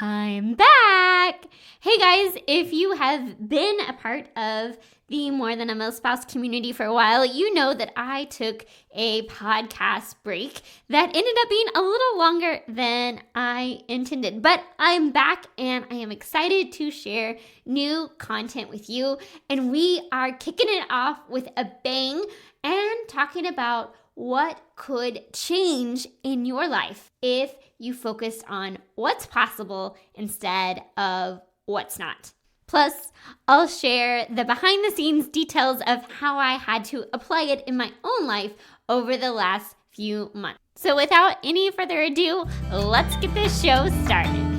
I'm back. Hey guys, if you have been a part of the More Than a Milspouse community for a while, you know that I took a podcast break that ended up being a little longer than I intended. But I'm back and I am excited to share new content with you. And we are kicking it off with a bang and talking about what could change in your life if you focused on what's possible instead of what's not. Plus, I'll share the behind the scenes details of how I had to apply it in my own life over the last few months. So without any further ado, let's get this show started.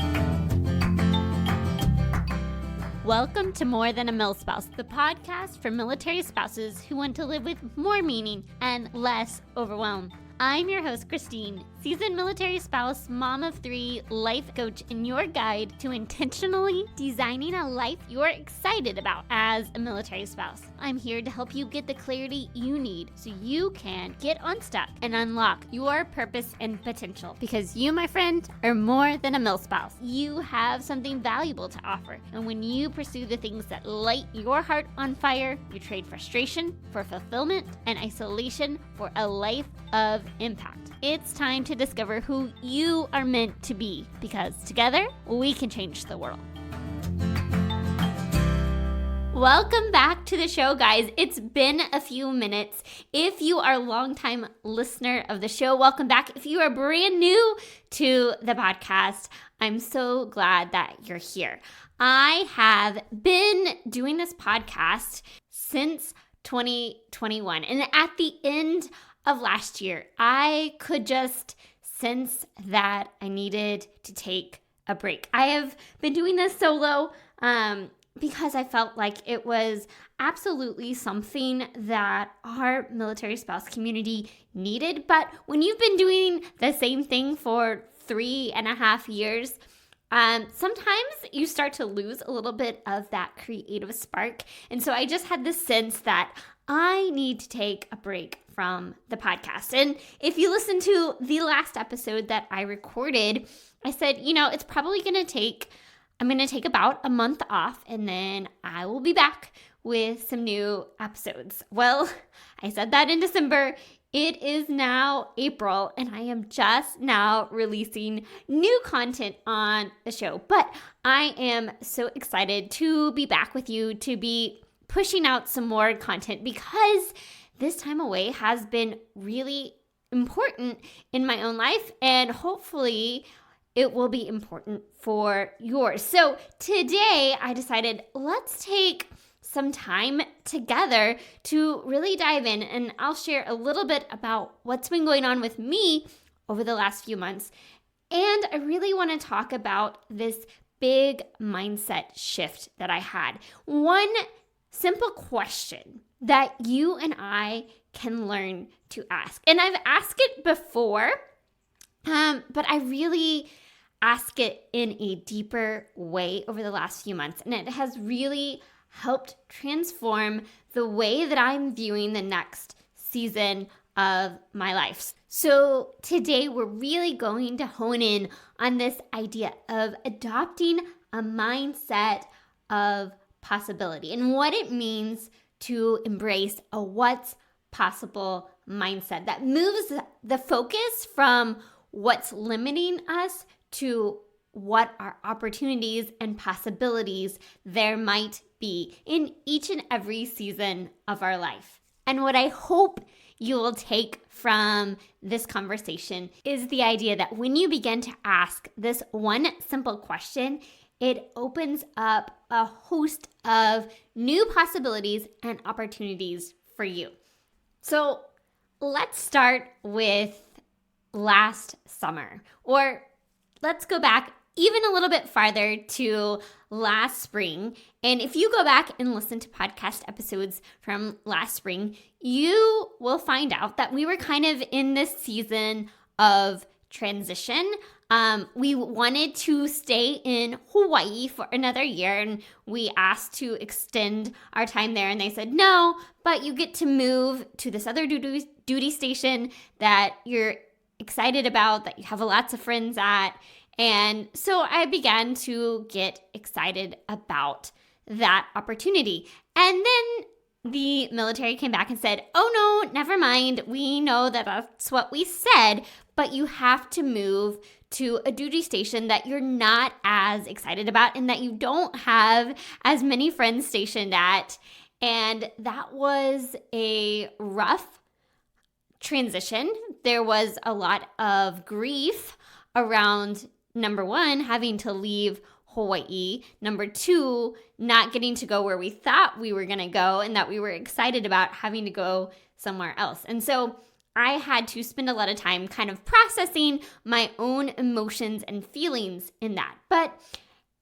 Welcome to More Than a Milspouse, the podcast for military spouses who want to live with more meaning and less overwhelm. I'm your host, Christine, seasoned military spouse, mom of 3, life coach, and your guide to intentionally designing a life you're excited about as a military spouse. I'm here to help you get the clarity you need so you can get unstuck and unlock your purpose and potential. Because you, my friend, are more than a milspouse. You have something valuable to offer. And when you pursue the things that light your heart on fire, you trade frustration for fulfillment and isolation for a life of impact. It's time to discover who you are meant to be, because together we can change the world. Welcome back to the show, guys. It's been a few minutes. If you are a longtime listener of the show, welcome back. If you are brand new to the podcast, I'm so glad that you're here. I have been doing this podcast since 2021, and at the end of last year, I could just sense that I needed to take a break. I have been doing this solo because I felt like it was absolutely something that our military spouse community needed. But when you've been doing the same thing for 3.5 years, sometimes you start to lose a little bit of that creative spark. And so I just had this sense that I need to take a break from the podcast. And if you listen to the last episode that I recorded, I said, it's probably I'm going to take about a month off and then I will be back with some new episodes. Well, I said that in December. It is now April and I am just now releasing new content on the show. But I am so excited to be back with you, to be pushing out some more content, because this time away has been really important in my own life, and hopefully it will be important for yours. So today I decided let's take some time together to really dive in, and I'll share a little bit about what's been going on with me over the last few months. And I really want to talk about this big mindset shift that I had. One simple question that you and I can learn to ask. And I've asked it before, but I really ask it in a deeper way over the last few months. And it has really helped transform the way that I'm viewing the next season of my life. So today we're really going to hone in on this idea of adopting a mindset of possibility and what it means to embrace a what's possible mindset that moves the focus from what's limiting us to what our opportunities and possibilities there might be in each and every season of our life. And what I hope you will take from this conversation is the idea that when you begin to ask this one simple question, it opens up a host of new possibilities and opportunities for you. So let's start with last summer, or let's go back even a little bit farther to last spring. And if you go back and listen to podcast episodes from last spring, you will find out that we were kind of in this season of transition. We wanted to stay in Hawaii for another year, and we asked to extend our time there, and they said no, but you get to move to this other duty station that you're excited about, that you have lots of friends at. And so I began to get excited about that opportunity. And then the military came back and said, oh no, never mind. We know that that's what we said, but you have to move to a duty station that you're not as excited about and that you don't have as many friends stationed at. And that was a rough transition. There was a lot of grief around, number one, having to leave Hawaii. Number two, not getting to go where we thought we were going to go and that we were excited about, having to go somewhere else. And so I had to spend a lot of time kind of processing my own emotions and feelings in that. But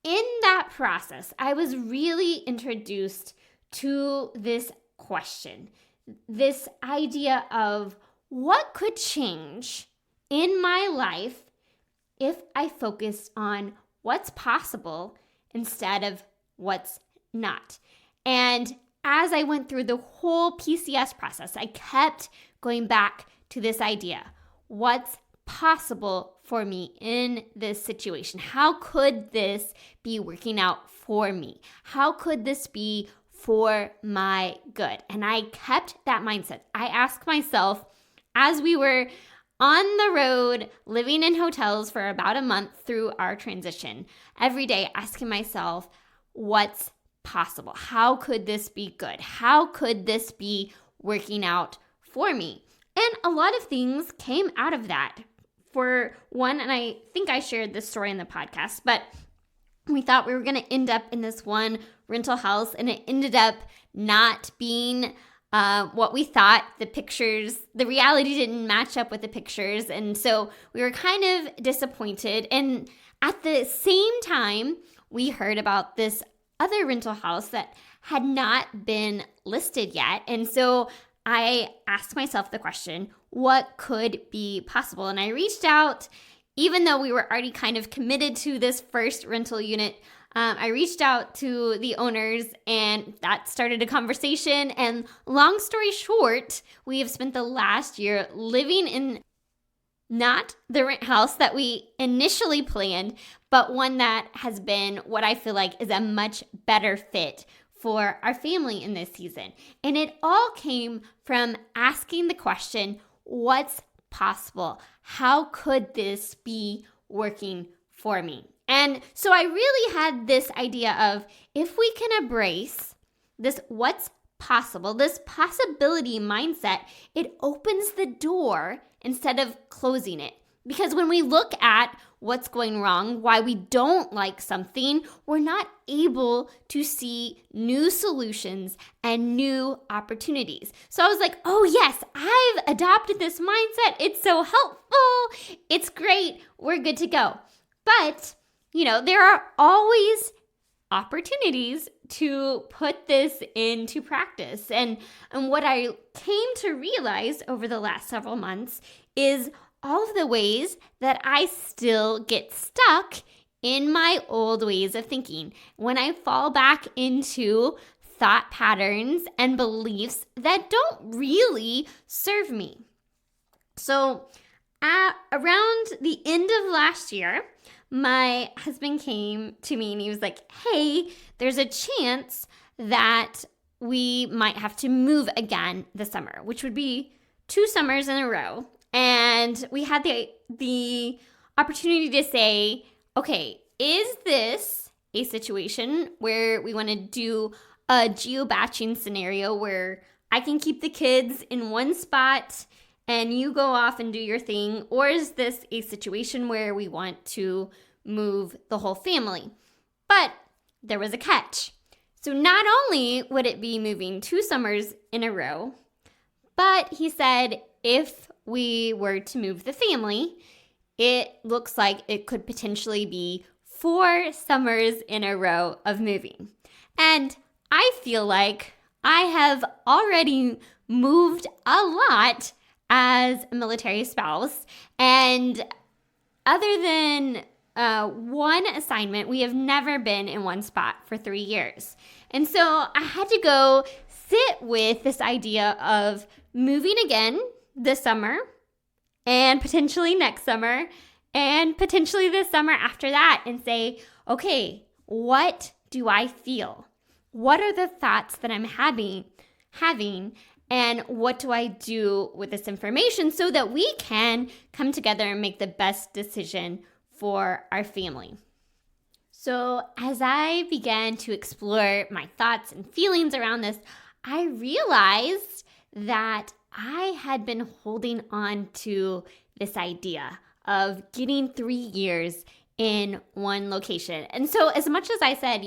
in that process, I was really introduced to this question, this idea of what could change in my life if I focused on what's possible instead of what's not. And as I went through the whole PCS process, I kept going back to this idea. What's possible for me in this situation? How could this be working out for me? How could this be for my good? And I kept that mindset. I asked myself, as we were on the road, living in hotels for about a month through our transition, every day asking myself, what's possible? How could this be good? How could this be working out for me? And a lot of things came out of that. For one, and I think I shared this story in the podcast, but we thought we were going to end up in this one rental house, and it ended up not being what we thought. The pictures, the reality didn't match up with the pictures. And so we were kind of disappointed. And at the same time, we heard about this other rental house that had not been listed yet. And so I asked myself the question, what could be possible? And I reached out, even though we were already kind of committed to this first rental unit. I reached out to the owners, and that started a conversation. And long story short, we have spent the last year living in not the rent house that we initially planned, but one that has been what I feel like is a much better fit for our family in this season. And it all came from asking the question, what's possible? How could this be working for me? And so I really had this idea of, if we can embrace this what's possible, this possibility mindset, it opens the door instead of closing it. Because when we look at what's going wrong, why we don't like something, we're not able to see new solutions and new opportunities. So I was like, oh yes, I've adopted this mindset. It's so helpful. It's great. We're good to go. But there are always opportunities to put this into practice. And what I came to realize over the last several months is all of the ways that I still get stuck in my old ways of thinking. When I fall back into thought patterns and beliefs that don't really serve me. So around the end of last year, my husband came to me and he was like, hey, there's a chance that we might have to move again this summer, which would be 2 summers in a row. And we had the opportunity to say, okay, is this a situation where we want to do a geo-batching scenario where I can keep the kids in one spot and you go off and do your thing? Or is this a situation where we want to move the whole family? But there was a catch. So not only would it be moving 2 summers in a row, but he said if we were to move the family, it looks like it could potentially be 4 summers in a row of moving. And I feel like I have already moved a lot as a military spouse. And other than one assignment, we have never been in one spot for 3 years. And so I had to go sit with this idea of moving again this summer and potentially next summer and potentially the summer after that and say, okay, what do I feel? What are the thoughts that I'm having, and what do I do with this information so that we can come together and make the best decision for our family? So as I began to explore my thoughts and feelings around this, I realized that I had been holding on to this idea of getting 3 years in one location. And so as much as I said,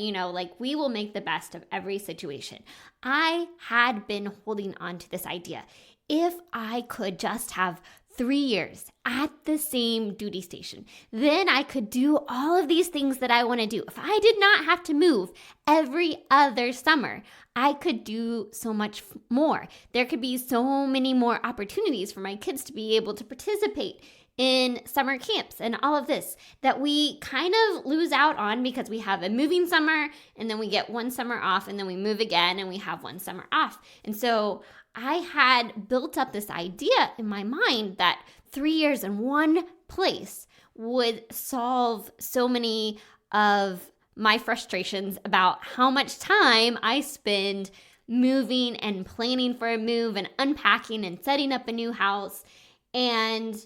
we will make the best of every situation, I had been holding on to this idea. If I could just have 3 years at the same duty station, then I could do all of these things that I want to do. If I did not have to move every other summer, I could do so much more. There could be so many more opportunities for my kids to be able to participate in summer camps and all of this that we kind of lose out on because we have a moving summer and then we get one summer off and then we move again and we have one summer off. And so I had built up this idea in my mind that 3 years in one place would solve so many of my frustrations about how much time I spend moving and planning for a move and unpacking and setting up a new house. And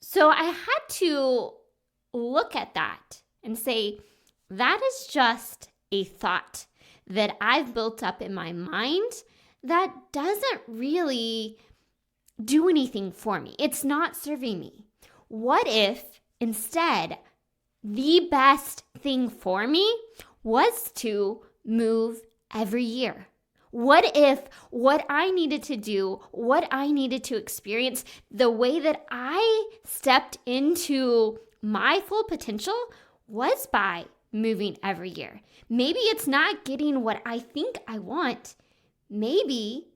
so I had to look at that and say, that is just a thought that I've built up in my mind that doesn't really do anything for me. It's not serving me. What if instead the best thing for me was to move every year? What if what I needed to do, what I needed to experience, the way that I stepped into my full potential was by moving every year? Maybe it's not getting what I think I want. Maybe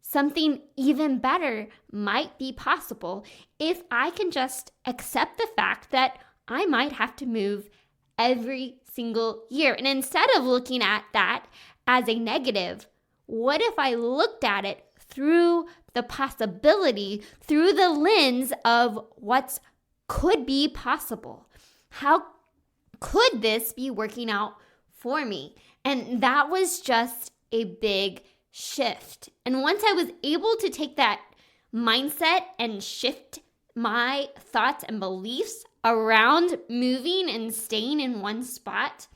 something even better might be possible if I can just accept the fact that I might have to move every single year. And instead of looking at that as a negative, what if I looked at it through the possibility, through the lens of what could be possible? How could this be working out for me? And that was just a big shift. And once I was able to take that mindset and shift my thoughts and beliefs around moving and staying in one spot,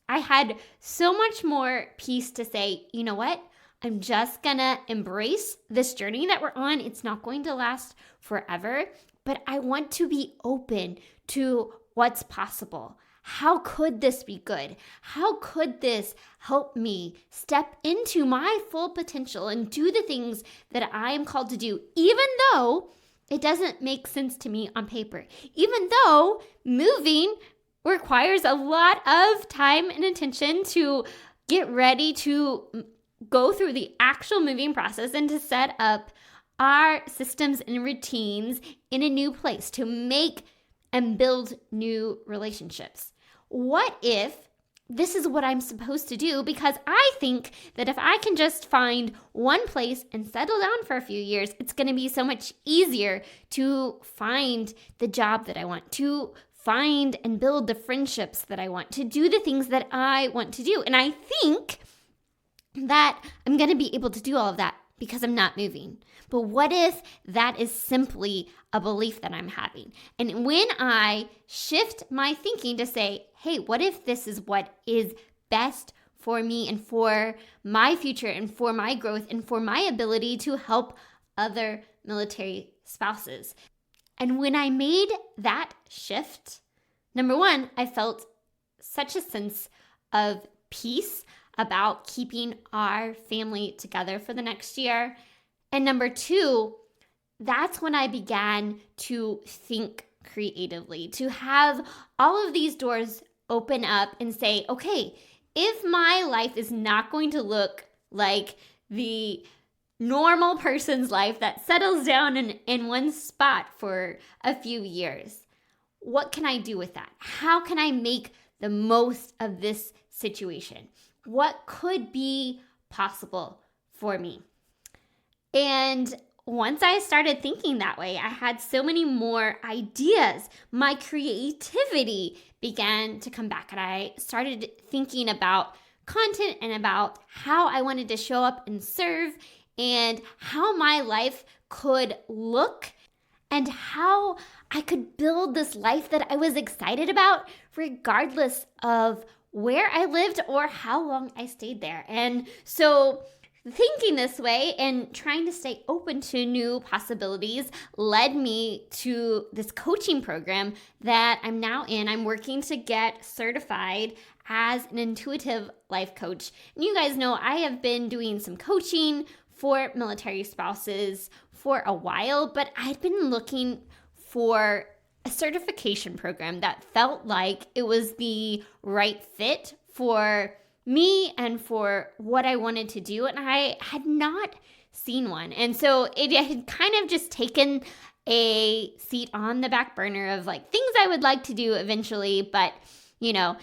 I had so much more peace to say, you know what? I'm just gonna embrace this journey that we're on. It's not going to last forever, but I want to be open to what's possible. How could this be good? How could this help me step into my full potential and do the things that I am called to do, even though it doesn't make sense to me on paper, even though moving requires a lot of time and attention to get ready to go through the actual moving process and to set up our systems and routines in a new place, to make and build new relationships. What if this is what I'm supposed to do? Because I think that if I can just find one place and settle down for a few years, it's going to be so much easier to find the job that I want, to find and build the friendships that I want, to do the things that I want to do. And I think that I'm going to be able to do all of that because I'm not moving. But what if that is simply a belief that I'm having? And when I shift my thinking to say, hey, what if this is what is best for me and for my future and for my growth and for my ability to help other military spouses? And when I made that shift, number one, I felt such a sense of peace about keeping our family together for the next year. And number two, that's when I began to think creatively, to have all of these doors open up and say, okay, if my life is not going to look like the normal person's life that settles down in one spot for a few years, what can I do with that? How can I make the most of this situation? What could be possible for me? And once I started thinking that way, I had so many more ideas. My creativity began to come back, and I started thinking about content and about how I wanted to show up and serve and how my life could look and how I could build this life that I was excited about, regardless of where I lived or how long I stayed there. And so thinking this way and trying to stay open to new possibilities led me to this coaching program that I'm now in. I'm working to get certified as an intuitive life coach. And you guys know I have been doing some coaching for military spouses for a while, but I'd been looking for a certification program that felt like it was the right fit for me and for what I wanted to do, and I had not seen one. And so it had kind of just taken a seat on the back burner of like things I would like to do eventually, but I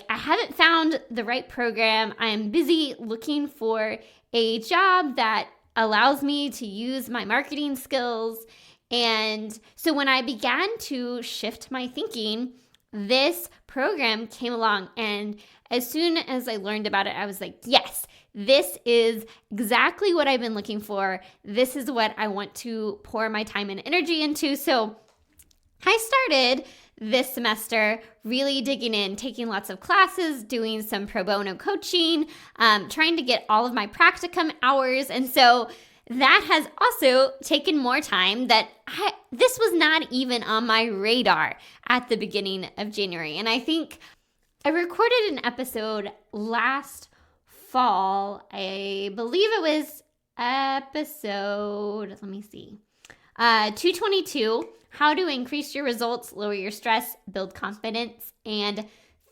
haven't found the right program. I'm busy looking for a job that allows me to use my marketing skills. And so when I began to shift my thinking, this program came along, and as soon as I learned about it, I was like, yes, this is exactly what I've been looking for. This is what I want to pour my time and energy into. So I started this semester really digging in, taking lots of classes, doing some pro bono coaching, trying to get all of my practicum hours. And so that has also taken more time this was not even on my radar at the beginning of January. And I think I recorded an episode last fall. I believe it was episode, 222, how to increase your results, lower your stress, build confidence, and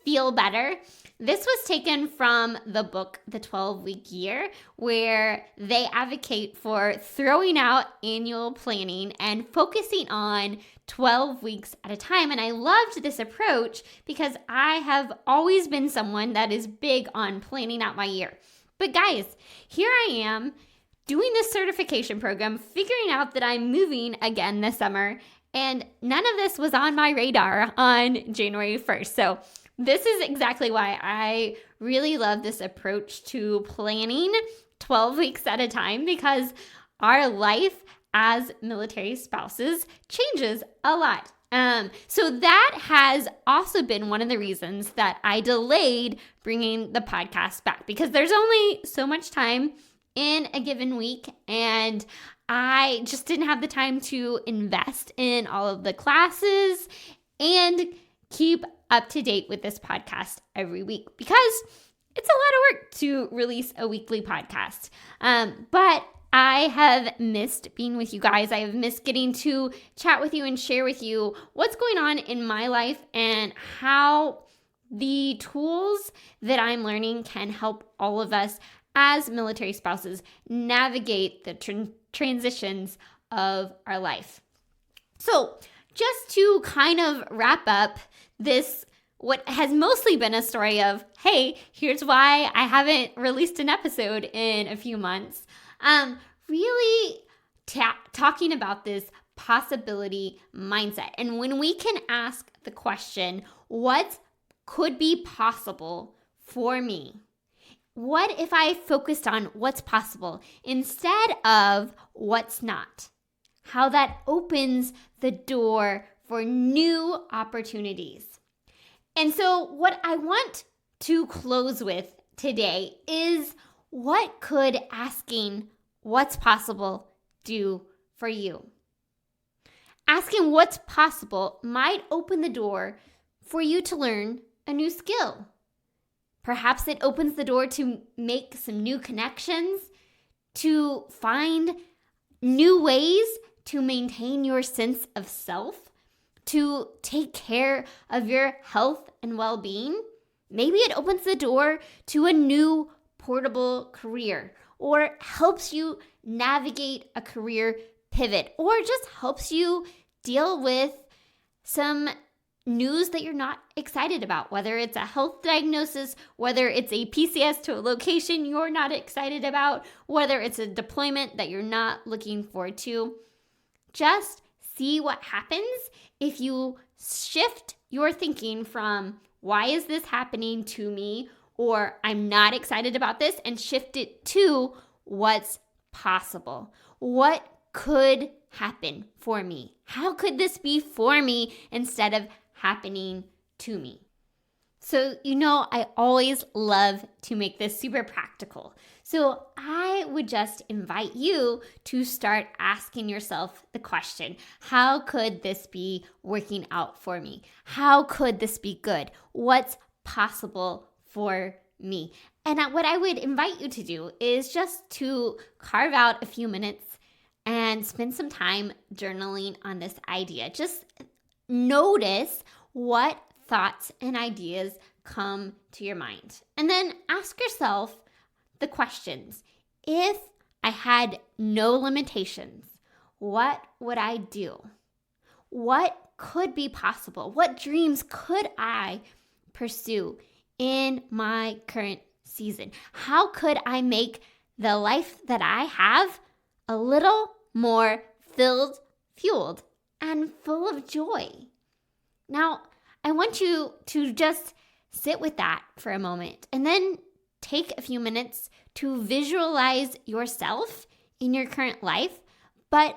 feel better. This was taken from the book, The 12-Week Year, where they advocate for throwing out annual planning and focusing on 12 weeks at a time. And I loved this approach because I have always been someone that is big on planning out my year. But guys, here I am doing this certification program, figuring out that I'm moving again this summer, and none of this was on my radar on January 1st. So this is exactly why I really love this approach to planning 12 weeks at a time, because our life as military spouses changes a lot. So that has also been one of the reasons that I delayed bringing the podcast back, because there's only so much time in a given week, and I just didn't have the time to invest in all of the classes and keep up to date with this podcast every week, because it's a lot of work to release a weekly podcast. But I have missed being with you guys. I have missed getting to chat with you and share with you what's going on in my life and how the tools that I'm learning can help all of us as military spouses navigate the transitions of our life. So just to kind of wrap up this, what has mostly been a story of, hey, here's why I haven't released an episode in a few months. Really talking about this possibility mindset. And when we can ask the question, what could be possible for me? What if I focused on what's possible instead of what's not? How that opens the door for new opportunities. And so what I want to close with today is, what could asking what's possible do for you? Asking what's possible might open the door for you to learn a new skill. Perhaps it opens the door to make some new connections, to find new ways to maintain your sense of self, to take care of your health and well-being. Maybe it opens the door to a new portable career, or helps you navigate a career pivot, or just helps you deal with some news that you're not excited about, whether it's a health diagnosis, whether it's a PCS to a location you're not excited about, whether it's a deployment that you're not looking forward to. Just see what happens if you shift your thinking from why is this happening to me, or I'm not excited about this, and shift it to what's possible. What could happen for me? How could this be for me instead of happening to me? So, I always love to make this super practical. So I would just invite you to start asking yourself the question, how could this be working out for me? How could this be good? What's possible for me? And what I would invite you to do is just to carve out a few minutes and spend some time journaling on this idea. Just notice what thoughts and ideas come to your mind. And then ask yourself the questions. If I had no limitations, what would I do? What could be possible? What dreams could I pursue in my current season? How could I make the life that I have a little more filled, fueled, and full of joy? Now, I want you to just sit with that for a moment and then take a few minutes to visualize yourself in your current life, but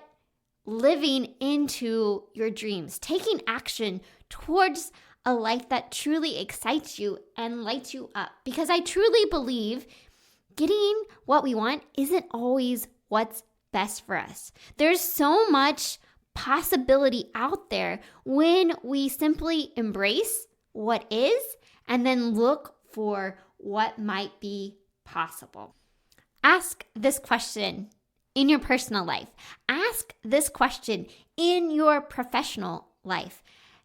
living into your dreams, taking action towards a life that truly excites you and lights you up. Because I truly believe getting what we want isn't always what's best for us. There's so much possibility out there when we simply embrace what is and then look for what might be possible. Ask this question in your personal life. Ask this question in your professional life,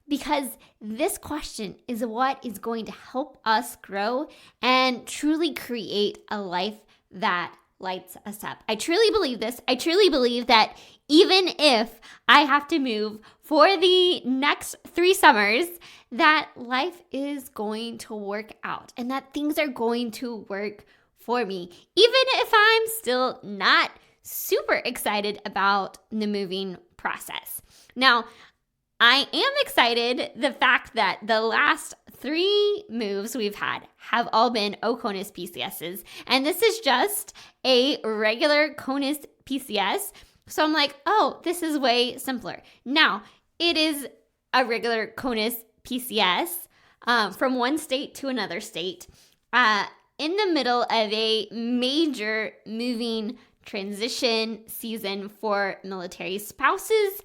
because this question is what is going to help us grow and truly create a life that lights us up. I truly believe this. I truly believe that even if I have to move for the next 3 summers, that life is going to work out and that things are going to work for me, even if I'm still not super excited about the moving process. Now, I am excited the fact that the last 3 moves we've had have all been OCONUS PCSs, and this is just a regular CONUS PCS. So I'm like, oh, this is way simpler. Now, it is a regular CONUS PCS from one state to another state in the middle of a major moving transition season for military spouses,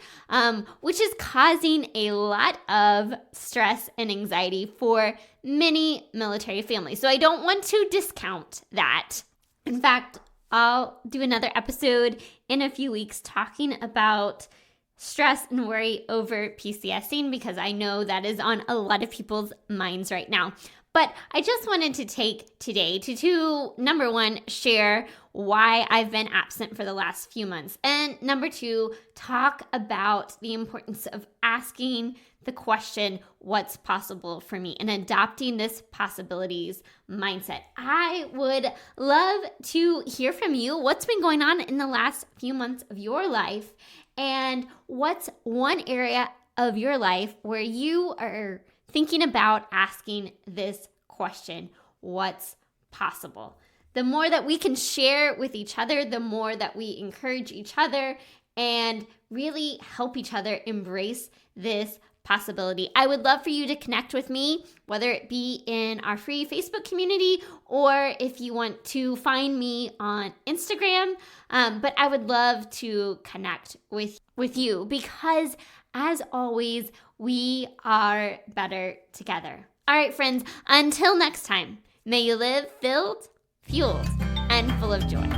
which is causing a lot of stress and anxiety for many military families. So I don't want to discount that. In fact, I'll do another episode in a few weeks talking about stress and worry over PCSing, because I know that is on a lot of people's minds right now. But I just wanted to take today to number 1, share why I've been absent for the last few months. And number 2, talk about the importance of asking the question, what's possible for me, and adopting this possibilities mindset. I would love to hear from you. What's been going on in the last few months of your life? And what's one area of your life where you are thinking about asking this question, what's possible? The more that we can share with each other, the more that we encourage each other and really help each other embrace this possibility. I would love for you to connect with me, whether it be in our free Facebook community or if you want to find me on Instagram. But I would love to connect with you, because as always, we are better together. All right, friends, until next time, may you live filled, fueled, and full of joy.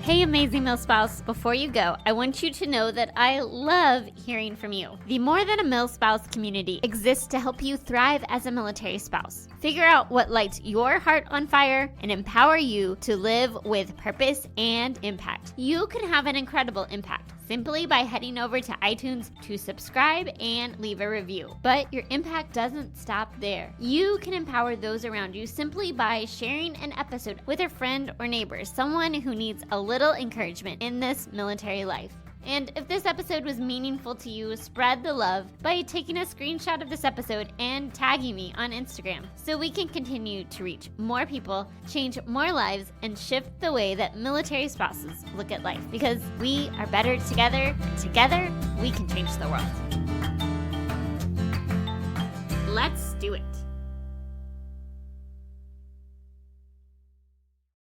Hey, amazing milspouse, before you go, I want you to know that I love hearing from you. The More Than a Milspouse community exists to help you thrive as a military spouse. Figure out what lights your heart on fire and empower you to live with purpose and impact. You can have an incredible impact. simply by heading over to iTunes to subscribe and leave a review. But your impact doesn't stop there. You can empower those around you simply by sharing an episode with a friend or neighbor, someone who needs a little encouragement in this military life. And if this episode was meaningful to you, spread the love by taking a screenshot of this episode and tagging me on Instagram so we can continue to reach more people, change more lives, and shift the way that military spouses look at life. Because we are better together, and together we can change the world. Let's do it.